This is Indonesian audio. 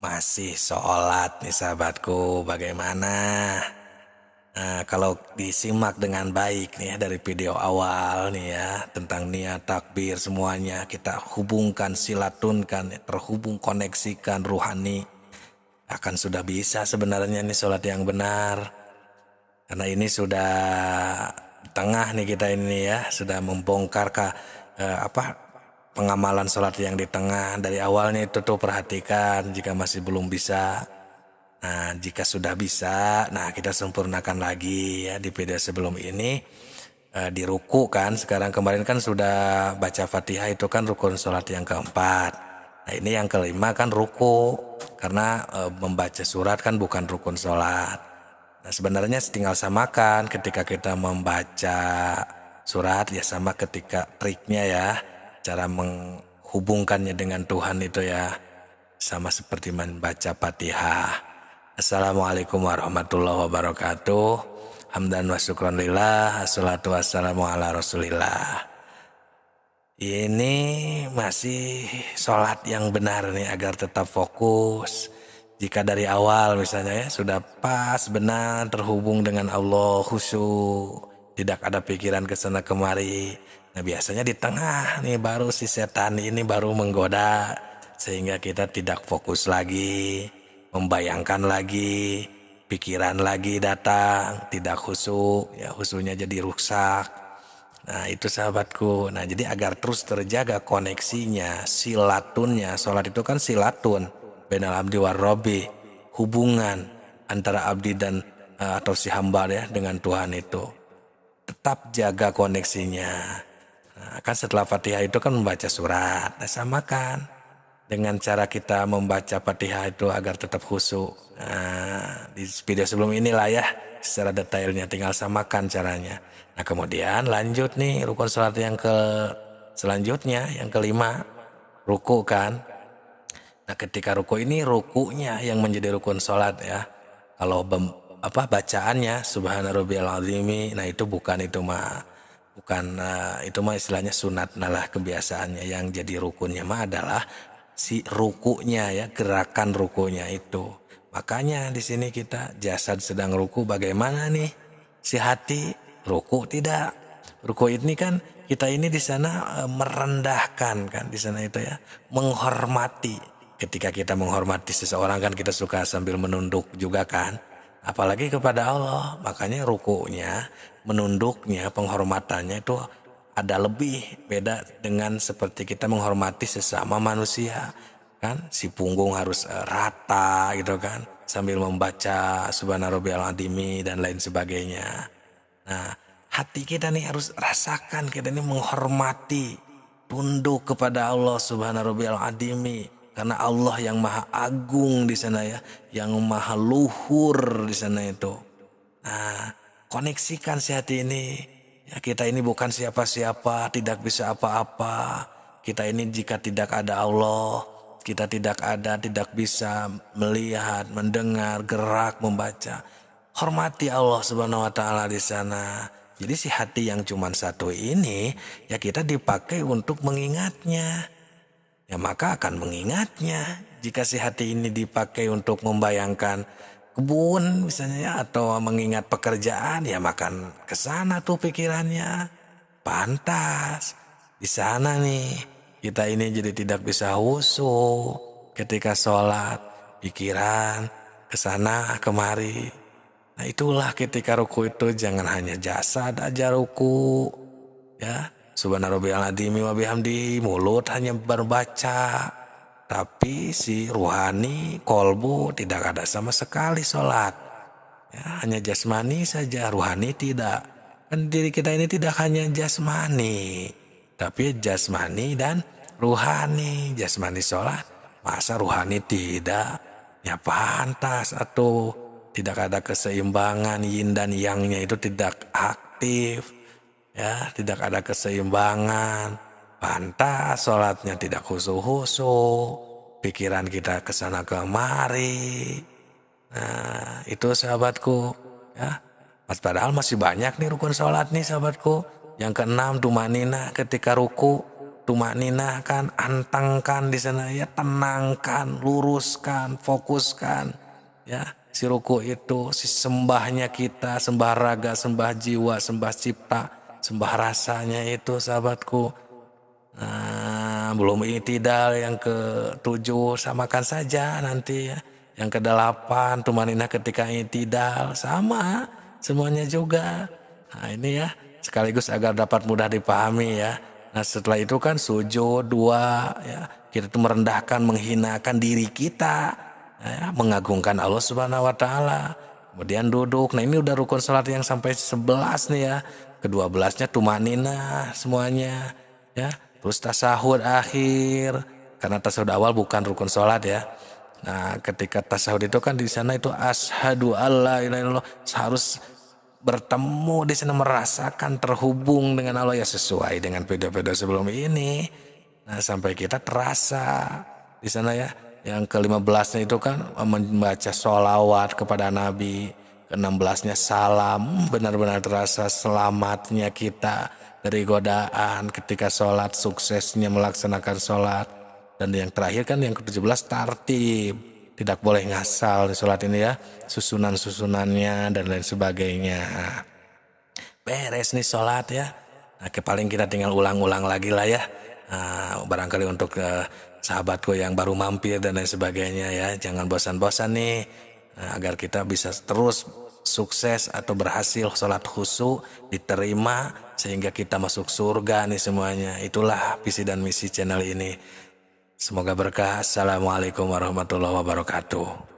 Masih sholat nih sahabatku, bagaimana? Nah, kalau disimak dengan baik nih ya dari video awal nih ya, tentang niat takbir semuanya kita hubungkan, silatunkan, terhubung, koneksikan rohani, akan sudah bisa sebenarnya nih sholat yang benar. Karena ini sudah di tengah nih kita ini ya, sudah membongkar pengamalan sholat yang di tengah. Dari awalnya itu tuh perhatikan jika masih belum bisa. Nah, jika sudah bisa, nah kita sempurnakan lagi ya di video sebelum ini di ruku kan. Sekarang kemarin kan sudah baca Fatihah itu kan rukun sholat yang keempat. Nah, ini yang kelima kan ruku karena membaca surat kan bukan rukun sholat. Nah, sebenarnya tinggal samakan ketika kita membaca surat ya sama ketika triknya ya, cara menghubungkannya dengan Tuhan itu ya sama seperti membaca Fatihah. Assalamualaikum warahmatullahi wabarakatuh. Hamdan wa syukran lillah, assalatu wassalamu ala rasulillah. Ini masih sholat yang benar nih agar tetap fokus. Jika dari awal misalnya ya sudah pas benar terhubung dengan Allah, khusyuk, tidak ada pikiran ke sana kemari. Nah biasanya di tengah nih baru si setan ini baru menggoda sehingga kita tidak fokus lagi, membayangkan lagi, pikiran lagi datang, tidak khusyuk, ya khusyuknya jadi rusak. Nah itu sahabatku. Nah jadi agar terus terjaga koneksinya, silatunnya. Sholat itu kan silatun. Bainal abdi war robbi. Hubungan antara abdi dan atau si hamba ya dengan Tuhan itu. Tetap jaga koneksinya. Nah, kan setelah Fatihah itu kan membaca surat. Nah samakan dengan cara kita membaca Fatihah itu agar tetap khusyuk. Nah, di video sebelum inilah ya secara detailnya tinggal samakan caranya. Nah, kemudian lanjut nih rukun salat yang selanjutnya yang kelima, ruku kan. Nah, ketika ruku ini rukunya yang menjadi rukun salat ya. Kalau bacaannya subhana rabbiyal azimi, nah itu bukan itu mah bukan itu mah istilahnya sunat nalah kebiasaannya. Yang jadi rukunnya mah adalah si rukunya ya, gerakan rukunya itu. Makanya di sini kita jasad sedang ruku bagaimana nih? Si hati ruku tidak. Ruku ini kan kita ini di sana merendahkan kan di sana itu ya, menghormati. Ketika kita menghormati seseorang kan kita suka sambil menunduk juga kan. Apalagi kepada Allah. Makanya rukunya, menunduknya, penghormatannya itu ada lebih beda dengan seperti kita menghormati sesama manusia. Kan si punggung harus rata gitu kan. Sambil membaca subhana rabbiyal azimi dan lain sebagainya. Nah, hati kita nih harus rasakan kita ini menghormati, tunduk kepada Allah Subhanahu wa Ta'ala karena Allah yang maha agung di sana ya, yang maha luhur di sana itu. Nah, koneksikan si hati ini. Ya, kita ini bukan siapa-siapa, tidak bisa apa-apa. Kita ini jika tidak ada Allah, kita tidak bisa melihat, mendengar, gerak, membaca. Hormati Allah Subhanahu wa taala di sana. Jadi si hati yang cuma satu ini ya kita dipakai untuk mengingatnya. Ya maka akan mengingatnya. Jika si hati ini dipakai untuk membayangkan kebun misalnya ya, atau mengingat pekerjaan ya makan ke sana tuh pikirannya. Pantas. Di sana nih kita ini jadi tidak bisa khusyuk ketika sholat, pikiran ke sana kemari. Nah itulah ketika ruku itu jangan hanya jasad aja ruku. Ya, subhanarabbiyal azimi wa bihamdi, mulut hanya berbaca. Tapi si ruhani, kolbu tidak ada sama sekali sholat. Ya, hanya jasmani saja, ruhani tidak. Kan diri kita ini tidak hanya jasmani. Tapi jasmani dan ruhani. Jasmani sholat, masa ruhani tidak? Ya pantas atau tidak ada keseimbangan yin dan yangnya itu tidak aktif. Ya, tidak ada keseimbangan. Pantas sholatnya tidak khusyuk-khusyuk. Pikiran kita ke sana kemari. Nah, itu sahabatku. Ya, padahal masih banyak nih rukun sholat nih sahabatku. Yang keenam tumanina ketika ruku. tumakninah kan, antangkan di sana ya, tenangkan, luruskan, fokuskan ya. Si ruku itu, si sembahnya kita, sembah raga, sembah jiwa, sembah cipta, sembah rasanya itu sahabatku. Nah, belum itidal yang ke-7 samakan saja nanti ya. Yang ke-8 tumaninah ketika itidal sama semuanya juga. Nah, ini ya sekaligus agar dapat mudah dipahami ya. Nah, setelah itu kan sujud 2 ya. Kita tuh merendahkan, menghinakan diri kita ya, mengagungkan Allah Subhanahu wa taala. Kemudian duduk. Nah, ini udah rukun salat yang sampai 11 nih ya. Ke-12-nya tumaninah semuanya ya. Terus tasahud akhir, karena tasahud awal bukan rukun sholat ya. Nah, ketika tasahud itu kan di sana itu asyhadu alla ilaha illallah, harus bertemu di sana, merasakan terhubung dengan Allah ya, sesuai dengan video-video sebelum ini. Nah, sampai kita terasa di sana ya. Yang ke-15-nya itu kan membaca sholawat kepada Nabi. Ke-16-nya salam, benar-benar terasa selamatnya kita dari godaan ketika sholat, suksesnya melaksanakan sholat. Dan yang terakhir kan yang ke-17 tartib, tidak boleh ngasal di sholat ini ya, susunan-susunannya dan lain sebagainya. Beres nih sholat ya. Nah, paling kita tinggal ulang-ulang lagi lah ya. Nah, barangkali untuk sahabatku yang baru mampir dan lain sebagainya ya, jangan bosan-bosan nih. Nah, agar kita bisa terus sukses atau berhasil sholat khusyuk diterima sehingga kita masuk surga nih semuanya. Itulah visi dan misi channel ini. Semoga berkah. Assalamualaikum warahmatullahi wabarakatuh.